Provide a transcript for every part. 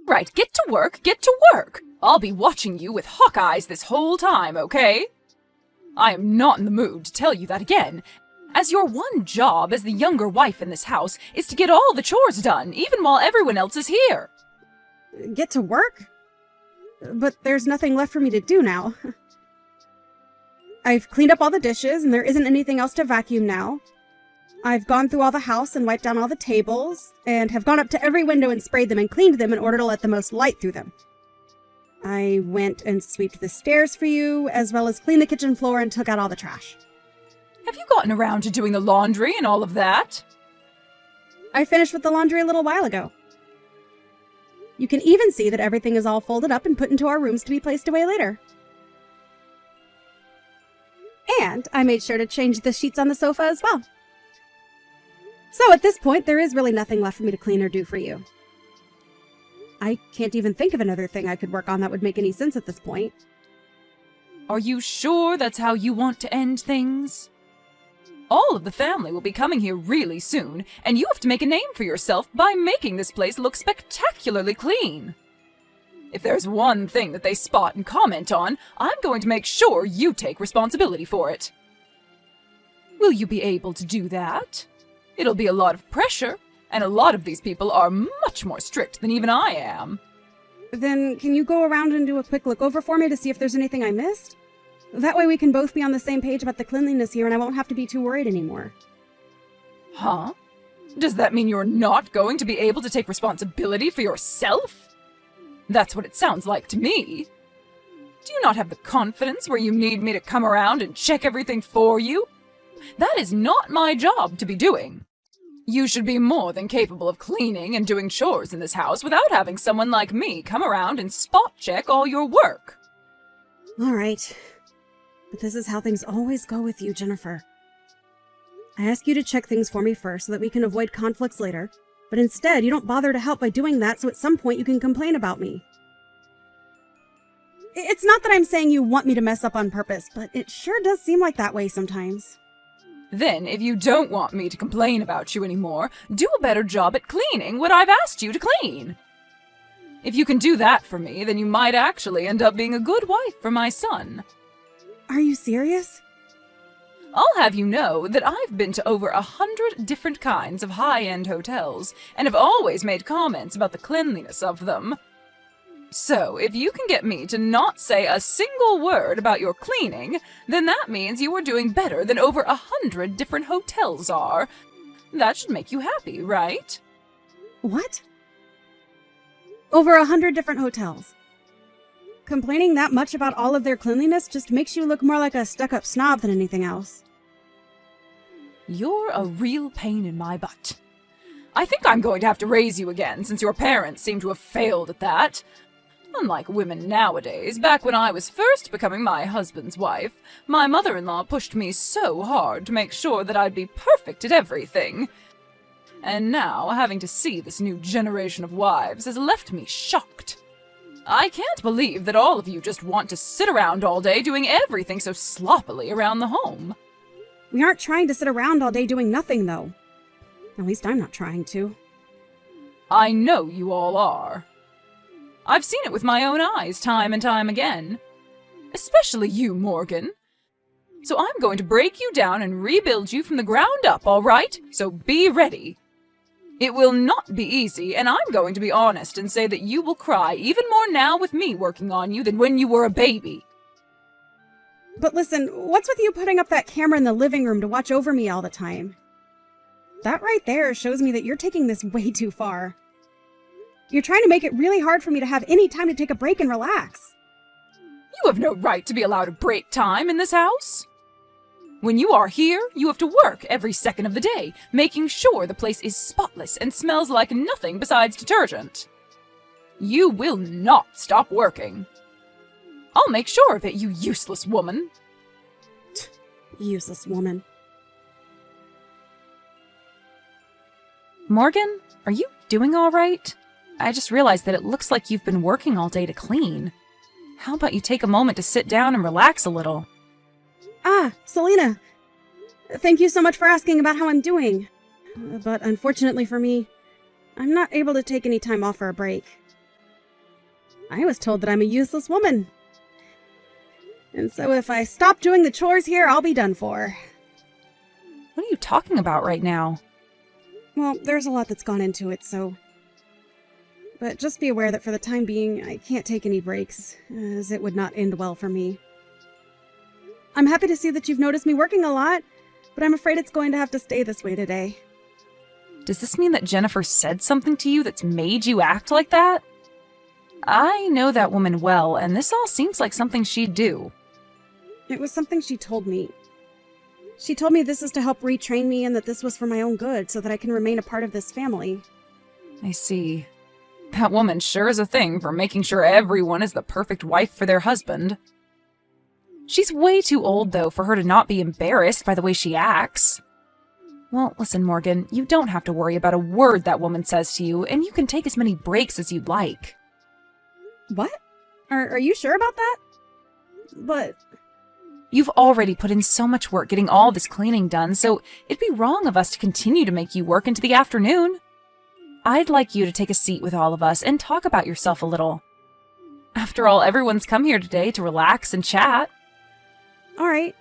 Right, get to work, get to work! I'll be watching you with hawk eyes this whole time, okay? I am not in the mood to tell you that again, as your one job as the younger wife in this house is to get all the chores done, even while everyone else is here. Get to work? But there's nothing left for me to do now. I've cleaned up all the dishes, and there isn't anything else to vacuum now. I've gone through all the house and wiped down all the tables, and have gone up to every window and sprayed them and cleaned them in order to let the most light through them. I went and swept the stairs for you, as well as cleaned the kitchen floor and took out all the trash. Have you gotten around to doing the laundry and all of that? I finished with the laundry a little while ago. You can even see that everything is all folded up and put into our rooms to be placed away later. And I made sure to change the sheets on the sofa as well. So at this point, there is really nothing left for me to clean or do for you. I can't even think of another thing I could work on that would make any sense at this point. Are you sure that's how you want to end things? All of the family will be coming here really soon, and you have to make a name for yourself by making this place look spectacularly clean. If there's one thing that they spot and comment on, I'm going to make sure you take responsibility for it. Will you be able to do that? It'll be a lot of pressure, and a lot of these people are much more strict than even I am. Then can you go around and do a quick look over for me to see if there's anything I missed? That way we can both be on the same page about the cleanliness here and I won't have to be too worried anymore. Huh? Does that mean you're not going to be able to take responsibility for yourself? That's what it sounds like to me. Do you not have the confidence where you need me to come around and check everything for you? That is not my job to be doing. You should be more than capable of cleaning and doing chores in this house without having someone like me come around and spot check all your work. All right. But this is how things always go with you, Jennifer. I ask you to check things for me first so that we can avoid conflicts later, but instead you don't bother to help by doing that so at some point you can complain about me. It's not that I'm saying you want me to mess up on purpose, but it sure does seem like that way sometimes. Then, if you don't want me to complain about you anymore, do a better job at cleaning what I've asked you to clean. If you can do that for me, then you might actually end up being a good wife for my son. Are you serious? I'll have you know that I've been to over 100 different kinds of high-end hotels, and have always made comments about the cleanliness of them. So, if you can get me to not say a single word about your cleaning, then that means you are doing better than over 100 different hotels are. That should make you happy, right? What? Over 100 different hotels. Complaining that much about all of their cleanliness just makes you look more like a stuck-up snob than anything else. You're a real pain in my butt. I think I'm going to have to raise you again, since your parents seem to have failed at that. Unlike women nowadays, back when I was first becoming my husband's wife, my mother-in-law pushed me so hard to make sure that I'd be perfect at everything. And now, having to see this new generation of wives has left me shocked. I can't believe that all of you just want to sit around all day doing everything so sloppily around the home. We aren't trying to sit around all day doing nothing, though. At least I'm not trying to. I know you all are. I've seen it with my own eyes time and time again. Especially you, Morgan. So I'm going to break you down and rebuild you from the ground up, all right? So be ready. It will not be easy, and I'm going to be honest and say that you will cry even more now with me working on you than when you were a baby. But listen, what's with you putting up that camera in the living room to watch over me all the time? That right there shows me that you're taking this way too far. You're trying to make it really hard for me to have any time to take a break and relax. You have no right to be allowed a break time in this house. When you are here, you have to work every second of the day, making sure the place is spotless and smells like nothing besides detergent. You will not stop working. I'll make sure of it, you useless woman. Useless woman. Morgan, are you doing all right? I just realized that it looks like you've been working all day to clean. How about you take a moment to sit down and relax a little? Ah, Selena. Thank you so much for asking about how I'm doing. But unfortunately for me, I'm not able to take any time off for a break. I was told that I'm a useless woman. And so if I stop doing the chores here, I'll be done for. What are you talking about right now? Well, there's a lot that's gone into it, so... But just be aware that for the time being, I can't take any breaks, as it would not end well for me. I'm happy to see that you've noticed me working a lot, but I'm afraid it's going to have to stay this way today. Does this mean that Jennifer said something to you that's made you act like that? I know that woman well, and this all seems like something she'd do. It was something she told me. She told me this is to help retrain me and that this was for my own good, so that I can remain a part of this family. I see. That woman sure is a thing for making sure everyone is the perfect wife for their husband. She's way too old, though, for her to not be embarrassed by the way she acts. Well, listen, Morgan, you don't have to worry about a word that woman says to you, and you can take as many breaks as you'd like. What? Are you sure about that? But... You've already put in so much work getting all this cleaning done, so it'd be wrong of us to continue to make you work into the afternoon. I'd like you to take a seat with all of us and talk about yourself a little. After all, everyone's come here today to relax and chat. All right.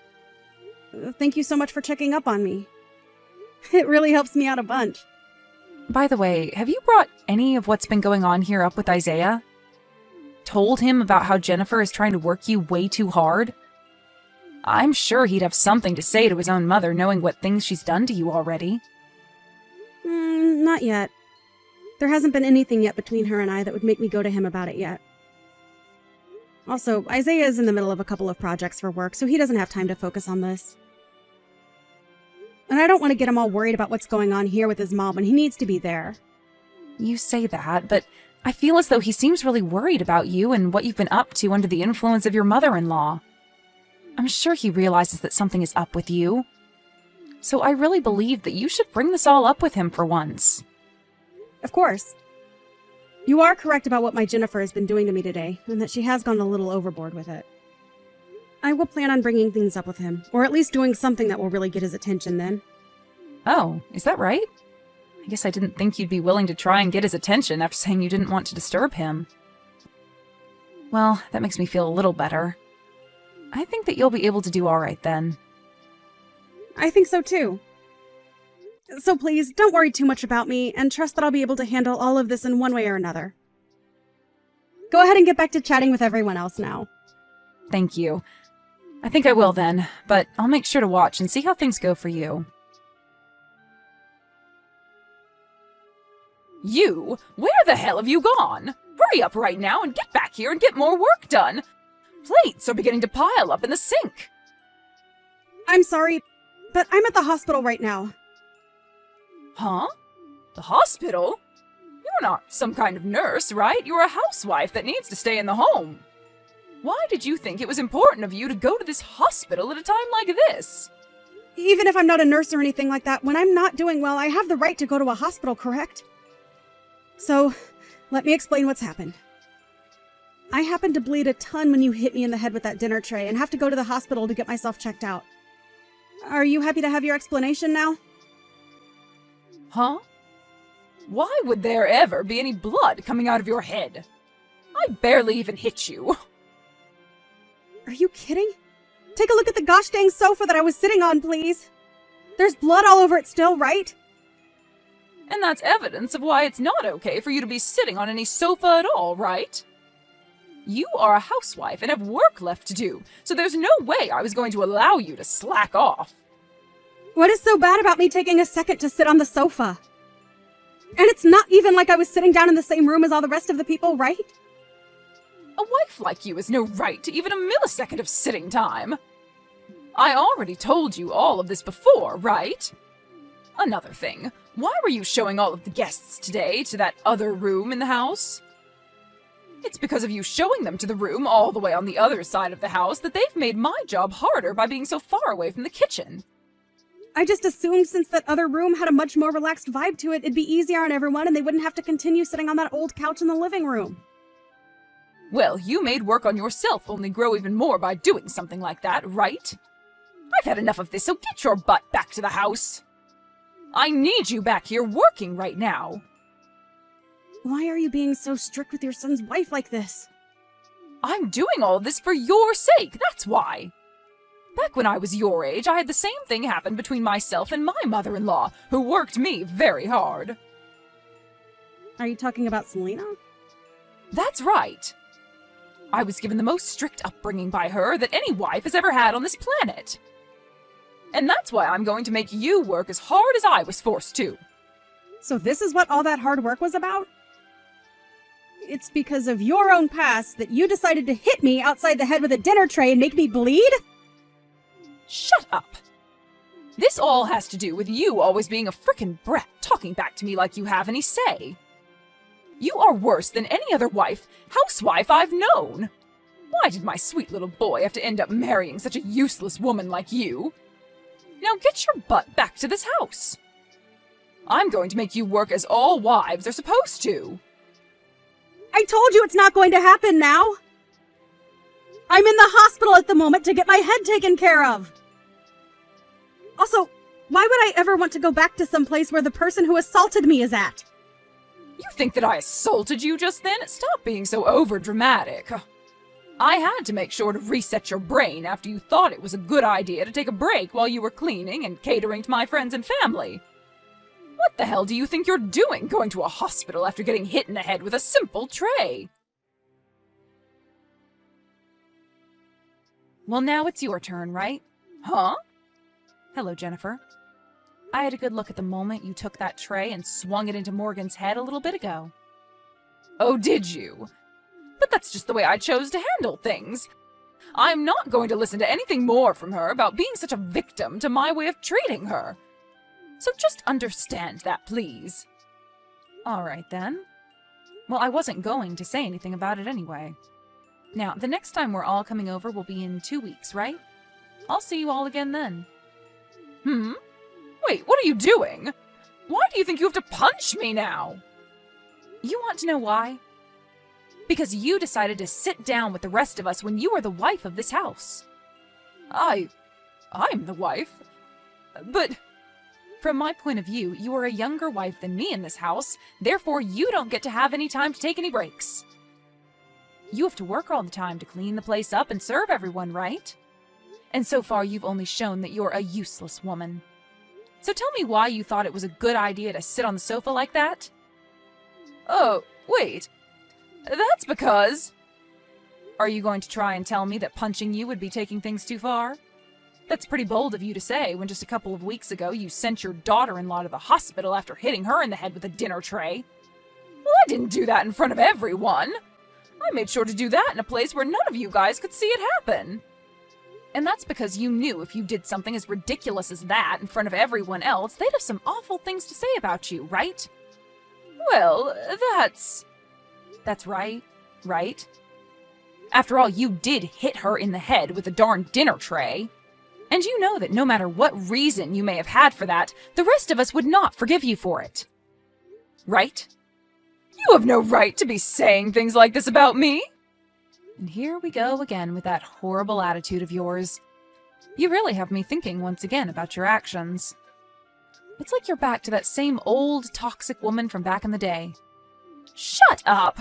Thank you so much for checking up on me. It really helps me out a bunch. By the way, have you brought any of what's been going on here up with Isaiah? Told him about how Jennifer is trying to work you way too hard? I'm sure he'd have something to say to his own mother, knowing what things she's done to you already. Not yet. There hasn't been anything yet between her and I that would make me go to him about it yet. Also, Isaiah is in the middle of a couple of projects for work, so he doesn't have time to focus on this. And I don't want to get him all worried about what's going on here with his mom when he needs to be there. You say that, but I feel as though he seems really worried about you and what you've been up to under the influence of your mother-in-law. I'm sure he realizes that something is up with you. So I really believe that you should bring this all up with him for once. Of course. You are correct about what my Jennifer has been doing to me today, and that she has gone a little overboard with it. I will plan on bringing things up with him, or at least doing something that will really get his attention then. Oh, is that right? I guess I didn't think you'd be willing to try and get his attention after saying you didn't want to disturb him. Well, that makes me feel a little better. I think that you'll be able to do all right then. I think so too. So please, don't worry too much about me, and trust that I'll be able to handle all of this in one way or another. Go ahead and get back to chatting with everyone else now. Thank you. I think I will then, but I'll make sure to watch and see how things go for you. You? Where the hell have you gone? Hurry up right now and get back here and get more work done! Plates are beginning to pile up in the sink. I'm sorry, but I'm at the hospital right now. Huh? The hospital? You're not some kind of nurse, right? You're a housewife that needs to stay in the home. Why did you think it was important of you to go to this hospital at a time like this? Even if I'm not a nurse or anything like that, when I'm not doing well, I have the right to go to a hospital, correct? So, let me explain what's happened. I happened to bleed a ton when you hit me in the head with that dinner tray and have to go to the hospital to get myself checked out. Are you happy to have your explanation now? Huh? Why would there ever be any blood coming out of your head? I barely even hit you. Are you kidding? Take a look at the gosh dang sofa that I was sitting on, please. There's blood all over it still, right? And that's evidence of why it's not okay for you to be sitting on any sofa at all, right? You are a housewife and have work left to do, so there's no way I was going to allow you to slack off. What is so bad about me taking a second to sit on the sofa? And it's not even like I was sitting down in the same room as all the rest of the people, right? A wife like you has no right to even a millisecond of sitting time. I already told you all of this before, right? Another thing, why were you showing all of the guests today to that other room in the house? It's because of you showing them to the room all the way on the other side of the house that they've made my job harder by being so far away from the kitchen. I just assumed since that other room had a much more relaxed vibe to it, it'd be easier on everyone and they wouldn't have to continue sitting on that old couch in the living room. Well, you made work on yourself only grow even more by doing something like that, right? I've had enough of this, so get your butt back to the house. I need you back here working right now. Why are you being so strict with your son's wife like this? I'm doing all this for your sake, that's why. Back when I was your age, I had the same thing happen between myself and my mother-in-law, who worked me very hard. Are you talking about Selena? That's right. I was given the most strict upbringing by her that any wife has ever had on this planet. And that's why I'm going to make you work as hard as I was forced to. So this is what all that hard work was about? It's because of your own past that you decided to hit me outside the head with a dinner tray and make me bleed? Shut up! This all has to do with you always being a frickin' brat, talking back to me like you have any say. You are worse than any other housewife I've known. Why did my sweet little boy have to end up marrying such a useless woman like you? Now get your butt back to this house. I'm going to make you work as all wives are supposed to. I told you it's not going to happen now. I'm in the hospital at the moment to get my head taken care of. Also, why would I ever want to go back to some place where the person who assaulted me is at? You think that I assaulted you just then? Stop being so overdramatic. I had to make sure to reset your brain after you thought it was a good idea to take a break while you were cleaning and catering to my friends and family. What the hell do you think you're doing, going to a hospital after getting hit in the head with a simple tray? Well, now it's your turn, right? Huh? Hello, Jennifer. I had a good look at the moment you took that tray and swung it into Morgan's head a little bit ago. Oh, did you? But that's just the way I chose to handle things. I'm not going to listen to anything more from her about being such a victim to my way of treating her. So just understand that, please. All right, then. Well, I wasn't going to say anything about it anyway. Now, the next time we're all coming over will be in 2 weeks, right? I'll see you all again then. Wait, what are you doing? Why do you think you have to punch me now? You want to know why? Because you decided to sit down with the rest of us when you were the wife of this house. I'm the wife. But from my point of view, you are a younger wife than me in this house, therefore you don't get to have any time to take any breaks. You have to work all the time to clean the place up and serve everyone, right? And so far you've only shown that you're a useless woman. So tell me why you thought it was a good idea to sit on the sofa like that? Oh, wait. That's because... Are you going to try and tell me that punching you would be taking things too far? That's pretty bold of you to say when just a couple of weeks ago you sent your daughter-in-law to the hospital after hitting her in the head with a dinner tray. Well, I didn't do that in front of everyone. I made sure to do that in a place where none of you guys could see it happen. And that's because you knew if you did something as ridiculous as that in front of everyone else, they'd have some awful things to say about you, right? Well, that's right, right? After all, you did hit her in the head with a darn dinner tray. And you know that no matter what reason you may have had for that, the rest of us would not forgive you for it. Right? You have no right to be saying things like this about me. And here we go again with that horrible attitude of yours. You really have me thinking once again about your actions. It's like you're back to that same old toxic woman from back in the day. Shut up!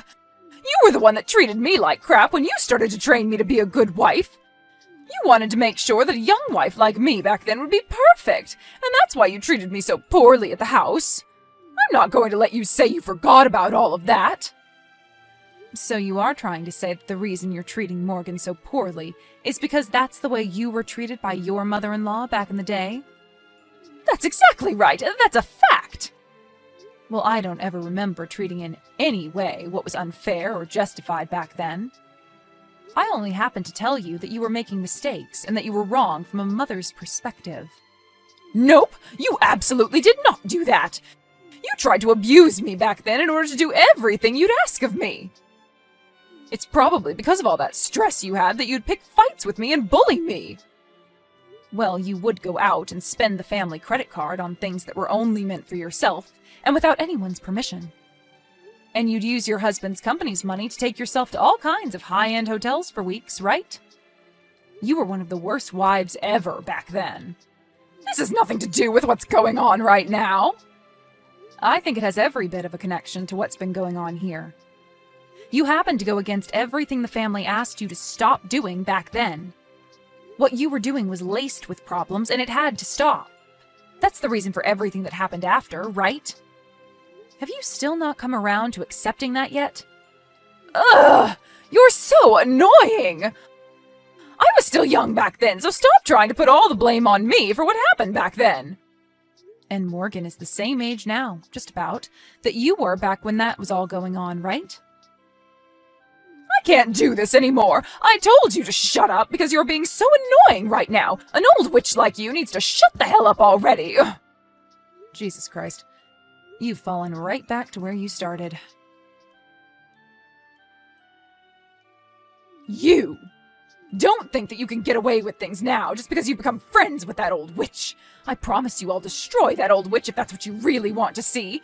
You were the one that treated me like crap when you started to train me to be a good wife. You wanted to make sure that a young wife like me back then would be perfect, and that's why you treated me so poorly at the house. I'm not going to let you say you forgot about all of that. So you are trying to say that the reason you're treating Morgan so poorly is because that's the way you were treated by your mother-in-law back in the day? That's exactly right. That's a fact. Well, I don't ever remember treating in any way what was unfair or justified back then. I only happened to tell you that you were making mistakes and that you were wrong from a mother's perspective. Nope, you absolutely did not do that. You tried to abuse me back then in order to do everything you'd ask of me. It's probably because of all that stress you had that you'd pick fights with me and bully me. Well, you would go out and spend the family credit card on things that were only meant for yourself and without anyone's permission. And you'd use your husband's company's money to take yourself to all kinds of high-end hotels for weeks, right? You were one of the worst wives ever back then. This has nothing to do with what's going on right now. I think it has every bit of a connection to what's been going on here. You happened to go against everything the family asked you to stop doing back then. What you were doing was laced with problems, and it had to stop. That's the reason for everything that happened after, right? Have you still not come around to accepting that yet? Ugh! You're so annoying! I was still young back then, so stop trying to put all the blame on me for what happened back then. And Morgan is the same age now, just about, that you were back when that was all going on, right? I can't do this anymore. I told you to shut up because you're being so annoying right now. An old witch like you needs to shut the hell up already. Ugh. Jesus Christ. You've fallen right back to where you started. You! Don't think that you can get away with things now just because you've become friends with that old witch. I promise you I'll destroy that old witch if that's what you really want to see.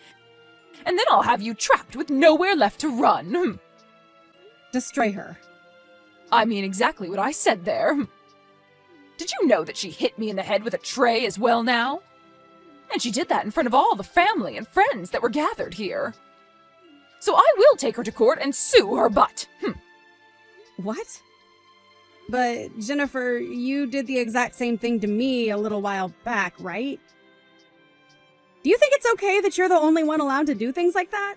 And then I'll have you trapped with nowhere left to run. Destroy her. I mean exactly what I said there. Did you know that she hit me in the head with a tray as well now? And she did that in front of all the family and friends that were gathered here. So I will take her to court and sue her butt. What? But, Jennifer, you did the exact same thing to me a little while back, right? Do you think it's okay that you're the only one allowed to do things like that?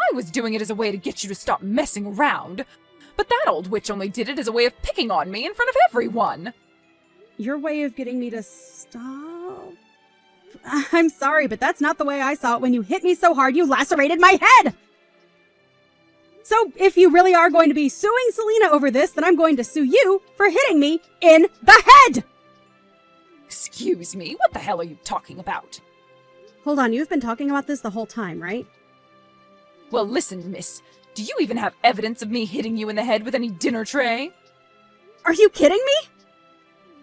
I was doing it as a way to get you to stop messing around. But that old witch only did it as a way of picking on me in front of everyone. Your way of getting me to stop? I'm sorry, but that's not the way I saw it when you hit me so hard you lacerated my head! So, if you really are going to be suing Selena over this, then I'm going to sue you for hitting me in the head! Excuse me, what the hell are you talking about? Hold on, you've been talking about this the whole time, right? Well, listen, miss. Do you even have evidence of me hitting you in the head with any dinner tray? Are you kidding me?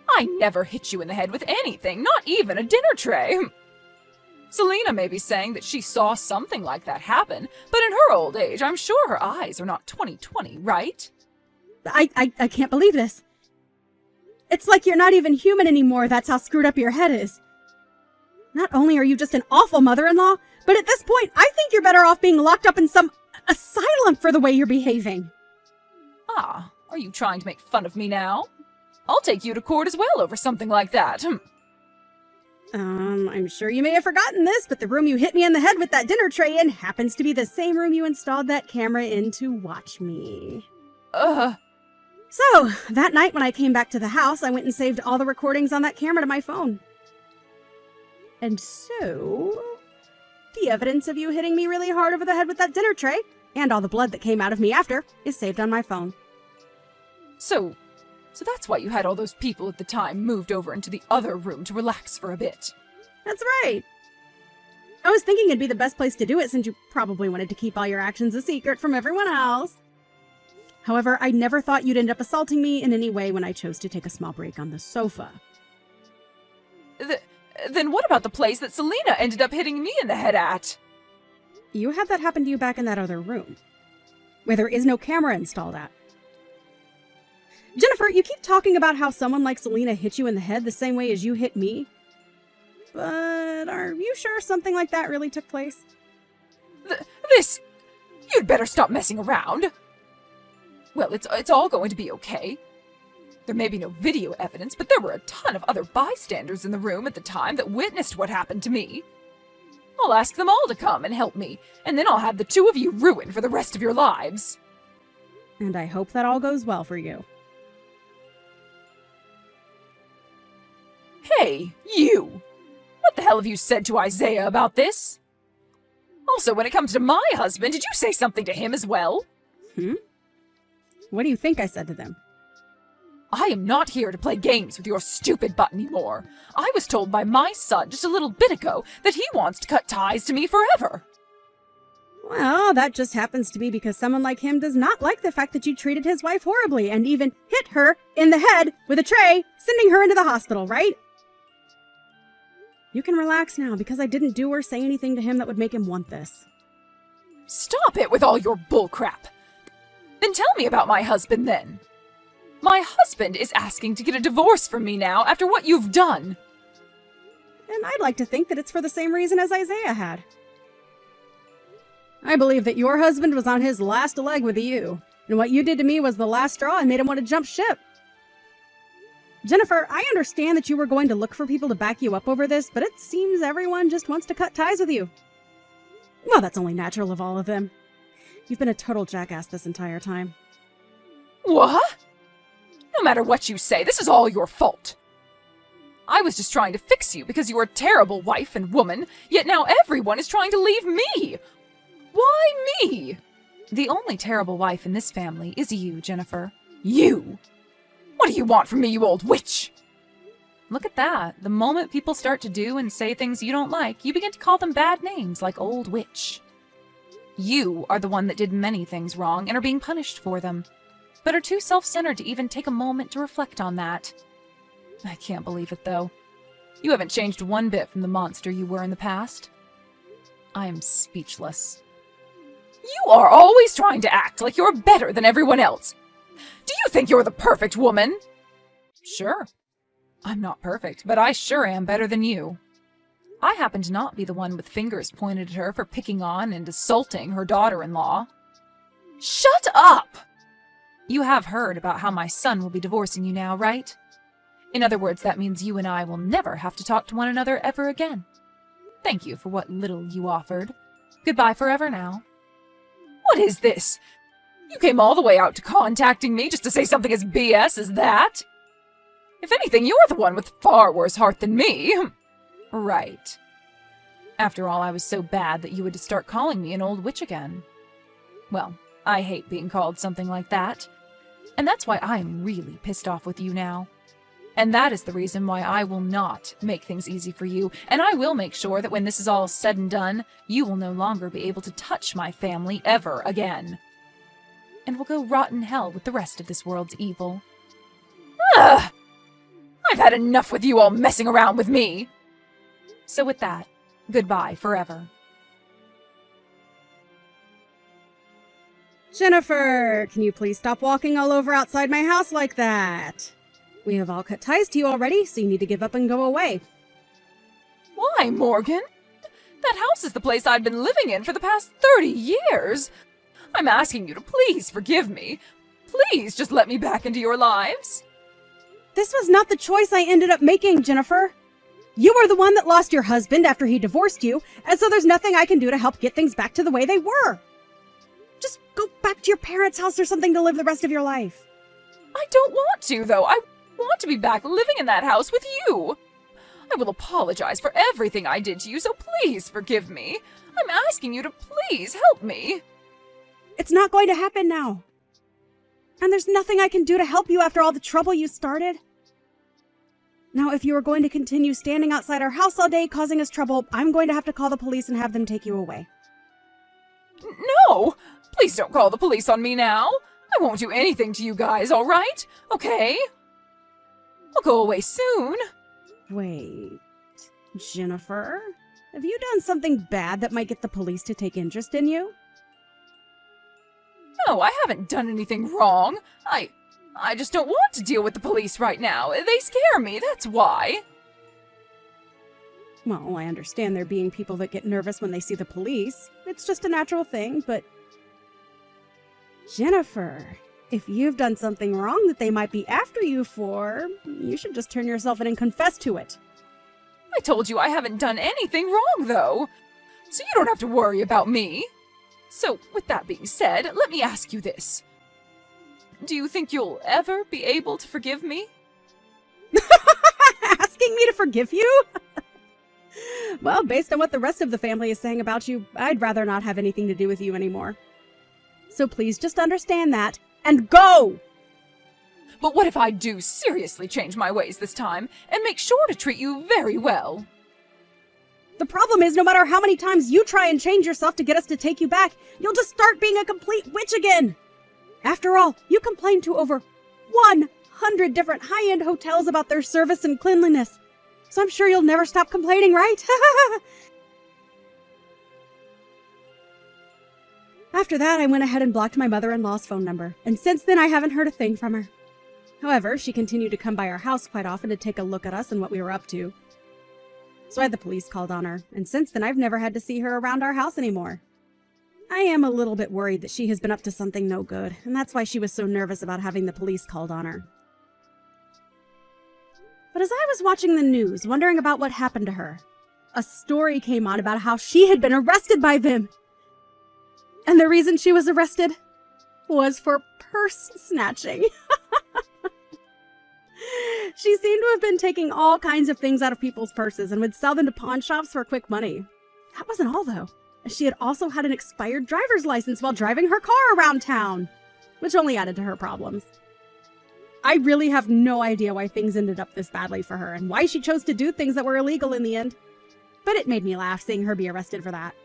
I never hit you in the head with anything, not even a dinner tray. Selena may be saying that she saw something like that happen, but in her old age, I'm sure her eyes are not 20/20, right? I can't believe this. It's like you're not even human anymore, that's how screwed up your head is. Not only are you just an awful mother-in-law, but at this point, I think you're better off being locked up in some asylum for the way you're behaving. Ah, are you trying to make fun of me now? I'll take you to court as well over something like that. I'm sure you may have forgotten this, but the room you hit me in the head with that dinner tray in happens to be the same room you installed that camera in to watch me. So, that night when I came back to the house, I went and saved all the recordings on that camera to my phone. And so, the evidence of you hitting me really hard over the head with that dinner tray, and all the blood that came out of me after, is saved on my phone. So that's why you had all those people at the time moved over into the other room to relax for a bit. That's right. I was thinking it'd be the best place to do it since you probably wanted to keep all your actions a secret from everyone else. However, I never thought you'd end up assaulting me in any way when I chose to take a small break on the sofa. Then what about the place that Selena ended up hitting me in the head at? You had that happen to you back in that other room, where there is no camera installed at. Jennifer, you keep talking about how someone like Selena hit you in the head the same way as you hit me. But are you sure something like that really took place? You'd better stop messing around. Well, it's all going to be okay. There may be no video evidence, but there were a ton of other bystanders in the room at the time that witnessed what happened to me. I'll ask them all to come and help me, and then I'll have the two of you ruined for the rest of your lives. And I hope that all goes well for you. Hey, you! What the hell have you said to Isaiah about this? Also, when it comes to my husband, did you say something to him as well? What do you think I said to them? I am not here to play games with your stupid butt anymore. I was told by my son just a little bit ago that he wants to cut ties to me forever. Well, that just happens to be because someone like him does not like the fact that you treated his wife horribly and even hit her in the head with a tray, sending her into the hospital, right? You can relax now because I didn't do or say anything to him that would make him want this. Stop it with all your bullcrap. Then tell me about my husband then. My husband is asking to get a divorce from me now after what you've done. And I'd like to think that it's for the same reason as Isaiah had. I believe that your husband was on his last leg with you, and what you did to me was the last straw and made him want to jump ship. Jennifer, I understand that you were going to look for people to back you up over this, but it seems everyone just wants to cut ties with you. Well, that's only natural of all of them. You've been a total jackass this entire time. What? No matter what you say, this is all your fault. I was just trying to fix you because you were a terrible wife and woman, yet now everyone is trying to leave me. Why me? The only terrible wife in this family is you, Jennifer. You? What do you want from me, you old witch? Look at that. The moment people start to do and say things you don't like, you begin to call them bad names like old witch. You are the one that did many things wrong and are being punished for them, but are too self-centered to even take a moment to reflect on that. I can't believe it, though. You haven't changed one bit from the monster you were in the past. I am speechless. You are always trying to act like you're better than everyone else. Do you think you're the perfect woman? Sure. I'm not perfect, but I sure am better than you. I happen to not be the one with fingers pointed at her for picking on and assaulting her daughter-in-law. Shut up! You have heard about how my son will be divorcing you now, right? In other words, that means you and I will never have to talk to one another ever again. Thank you for what little you offered. Goodbye forever now. What is this? You came all the way out to contacting me just to say something as BS as that? If anything, you're the one with far worse heart than me. Right. After all, I was so bad that you would start calling me an old witch again. Well, I hate being called something like that. And that's why I'm really pissed off with you now. And that is the reason why I will not make things easy for you, and I will make sure that when this is all said and done, you will no longer be able to touch my family ever again. And will go rot in hell with the rest of this world's evil. Ugh! I've had enough with you all messing around with me! So with that, goodbye forever. Jennifer, can you please stop walking all over outside my house like that? We have all cut ties to you already, so you need to give up and go away. Why, Morgan? That house is the place I've been living in for the past 30 years. I'm asking you to please forgive me. Please just let me back into your lives. This was not the choice I ended up making, Jennifer. You were the one that lost your husband after he divorced you, and so there's nothing I can do to help get things back to the way they were. Just go back to your parents' house or something to live the rest of your life. I don't want to, though. I want to be back living in that house with you. I will apologize for everything I did to you, so please forgive me. I'm asking you to please help me. It's not going to happen now. And there's nothing I can do to help you after all the trouble you started. Now, if you are going to continue standing outside our house all day causing us trouble, I'm going to have to call the police and have them take you away. No! Please don't call the police on me now. I won't do anything to you guys, all right? Okay? I'll go away soon. Wait, Jennifer? Have you done something bad that might get the police to take interest in you? No, I haven't done anything wrong. I just don't want to deal with the police right now. They scare me, that's why. Well, I understand there being people that get nervous when they see the police. It's just a natural thing, but... Jennifer, if you've done something wrong that they might be after you for, you should just turn yourself in and confess to it. I told you I haven't done anything wrong, though. So you don't have to worry about me. So, with that being said, let me ask you this. Do you think you'll ever be able to forgive me? Asking me to forgive you? Well, based on what the rest of the family is saying about you, I'd rather not have anything to do with you anymore. So please just understand that, and go! But what if I do seriously change my ways this time, and make sure to treat you very well? The problem is, no matter how many times you try and change yourself to get us to take you back, you'll just start being a complete witch again! After all, you complained to over 100 different high-end hotels about their service and cleanliness. So I'm sure you'll never stop complaining, right? After that, I went ahead and blocked my mother-in-law's phone number, and since then I haven't heard a thing from her. However, she continued to come by our house quite often to take a look at us and what we were up to. So I had the police called on her, and since then I've never had to see her around our house anymore. I am a little bit worried that she has been up to something no good, and that's why she was so nervous about having the police called on her. But as I was watching the news, wondering about what happened to her, a story came on about how she had been arrested by them. And the reason she was arrested was for purse snatching. She seemed to have been taking all kinds of things out of people's purses and would sell them to pawn shops for quick money. That wasn't all, though. She had also had an expired driver's license while driving her car around town, which only added to her problems. I really have no idea why things ended up this badly for her and why she chose to do things that were illegal in the end. But it made me laugh seeing her be arrested for that.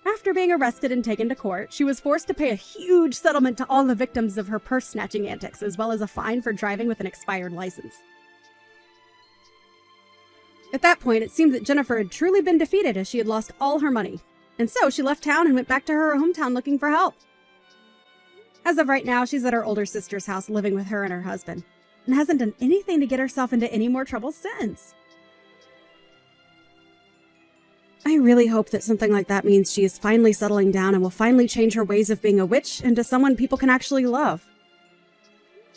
After being arrested and taken to court, she was forced to pay a huge settlement to all the victims of her purse-snatching antics, as well as a fine for driving with an expired license. At that point, it seemed that Jennifer had truly been defeated as she had lost all her money, and so she left town and went back to her hometown looking for help. As of right now, she's at her older sister's house living with her and her husband, and hasn't done anything to get herself into any more trouble since. I really hope that something like that means she is finally settling down and will finally change her ways of being a witch into someone people can actually love.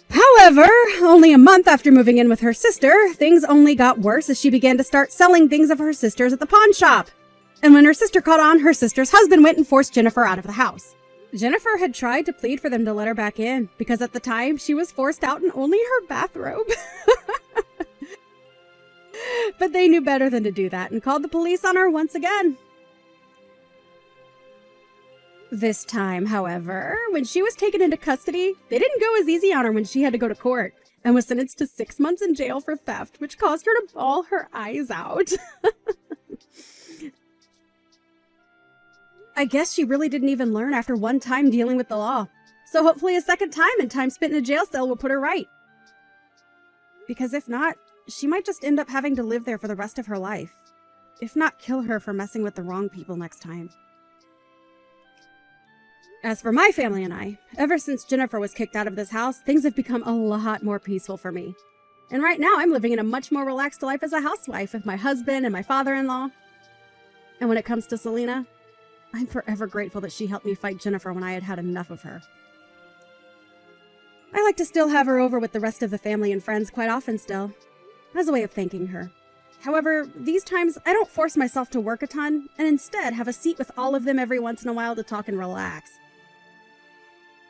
However, only a month after moving in with her sister, things only got worse as she began to start selling things of her sister's at the pawn shop. And when her sister caught on, her sister's husband went and forced Jennifer out of the house. Jennifer had tried to plead for them to let her back in, because at the time, she was forced out in only her bathrobe. But they knew better than to do that and called the police on her once again. This time, however, when she was taken into custody, they didn't go as easy on her when she had to go to court and was sentenced to 6 months in jail for theft, which caused her to bawl her eyes out. I guess she really didn't even learn after one time dealing with the law. So hopefully a second time and time spent in a jail cell will put her right. Because if not, she might just end up having to live there for the rest of her life. If not, kill her for messing with the wrong people next time. As for my family and I, ever since Jennifer was kicked out of this house, things have become a lot more peaceful for me. And right now, I'm living in a much more relaxed life as a housewife with my husband and my father-in-law. And when it comes to Selena, I'm forever grateful that she helped me fight Jennifer when I had had enough of her. I like to still have her over with the rest of the family and friends quite often still, as a way of thanking her. However, these times, I don't force myself to work a ton, and instead have a seat with all of them every once in a while to talk and relax.